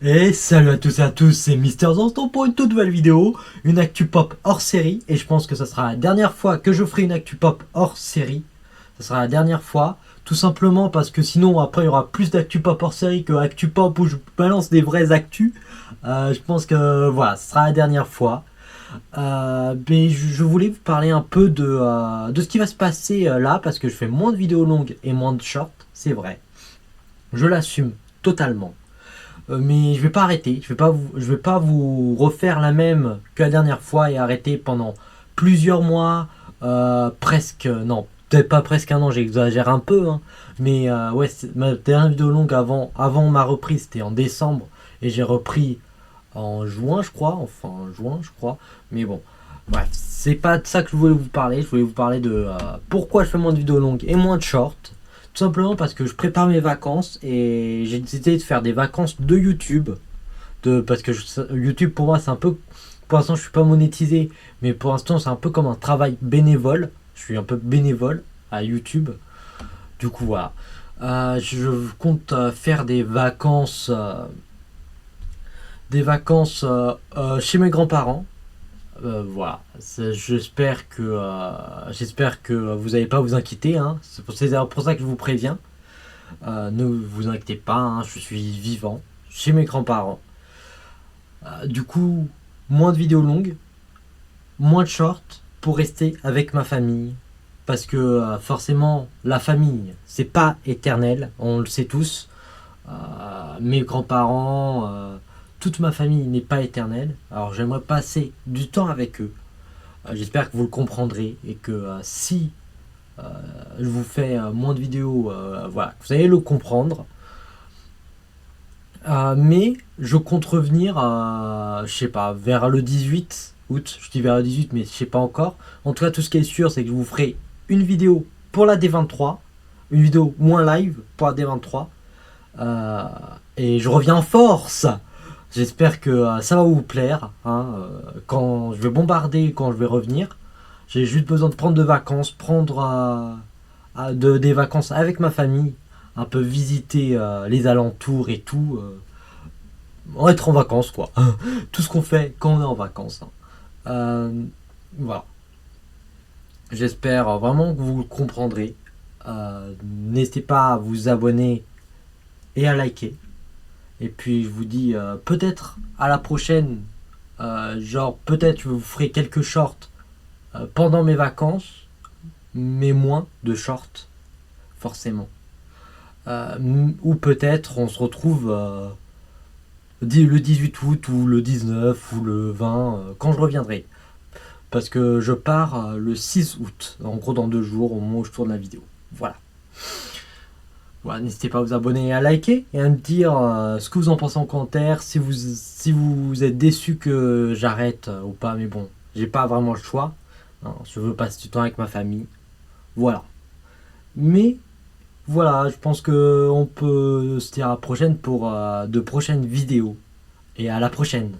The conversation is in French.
Et salut à tous et à tous, c'est Mister Zanston pour une toute nouvelle vidéo, une actu pop hors série, et je pense que ça sera la dernière fois que je ferai une actu pop hors série. Ça sera la dernière fois, tout simplement parce que sinon après il y aura plus d'actu pop hors série que actu pop où je balance des vrais actus. Je pense que voilà, ce sera la dernière fois. Mais je voulais vous parler un peu de ce qui va se passer là, parce que je fais moins de vidéos longues et moins de shorts, c'est vrai. Je l'assume totalement. Mais je vais pas arrêter, je vais pas vous refaire la même que la dernière fois et arrêter pendant plusieurs mois, presque, non, peut-être pas presque un an, j'exagère un peu, hein, mais ouais, ma dernière vidéo longue avant ma reprise, c'était en décembre, et j'ai repris en juin, je crois, enfin en juin, je crois, mais bon, bref, c'est pas de ça que je voulais vous parler, je voulais vous parler de pourquoi je fais moins de vidéos longues et moins de shorts. Tout simplement parce que je prépare mes vacances et j'ai décidé de faire des vacances de YouTube. Parce que YouTube pour moi c'est un peu... Pour l'instant je suis pas monétisé, mais pour l'instant c'est un peu comme un travail bénévole. Je suis un peu bénévole à YouTube. Du coup voilà. Je compte faire des vacances chez mes grands-parents. Voilà, j'espère que vous n'allez pas vous inquiéter, hein. C'est pour ça que je vous préviens. Ne vous inquiétez pas, hein, je suis vivant chez mes grands-parents. Du coup, moins de vidéos longues, moins de shorts pour rester avec ma famille. Parce que forcément, la famille, c'est pas éternel, on le sait tous. Mes grands-parents, toute ma famille n'est pas éternelle. Alors j'aimerais passer du temps avec eux. J'espère que vous le comprendrez et que si je vous fais moins de vidéos, voilà, vous allez le comprendre. Mais je compte revenir, je sais pas, vers le 18 août. Je dis vers le 18, mais je sais pas encore. En tout cas, tout ce qui est sûr, c'est que je vous ferai une vidéo pour la D23, une vidéo moins live pour la D23. Euh, et je reviens en force. J'espère que ça va vous plaire, hein, quand je vais bombarder, quand je vais revenir. J'ai juste besoin de prendre de vacances, des vacances avec ma famille, un peu visiter les alentours et tout. Être en vacances, quoi. Tout ce qu'on fait quand on est en vacances, hein. Euh, voilà. J'espère vraiment que vous le comprendrez. N'hésitez pas à vous abonner et à liker. Et puis je vous dis peut-être à la prochaine. Genre peut-être je vous ferai quelques shorts pendant mes vacances, mais moins de shorts, forcément. Ou peut-être on se retrouve le 18 août ou le 19 ou le 20 quand je reviendrai. Parce que je pars le 6 août, en gros dans 2 jours au moment où je tourne la vidéo. Voilà. Voilà, n'hésitez pas à vous abonner et à liker et à me dire ce que vous en pensez en commentaire, si vous êtes déçu que j'arrête ou pas, mais bon, j'ai pas vraiment le choix. Non, je veux passer du temps avec ma famille. Voilà. Mais voilà, je pense que on peut se dire à la prochaine pour de prochaines vidéos. Et à la prochaine.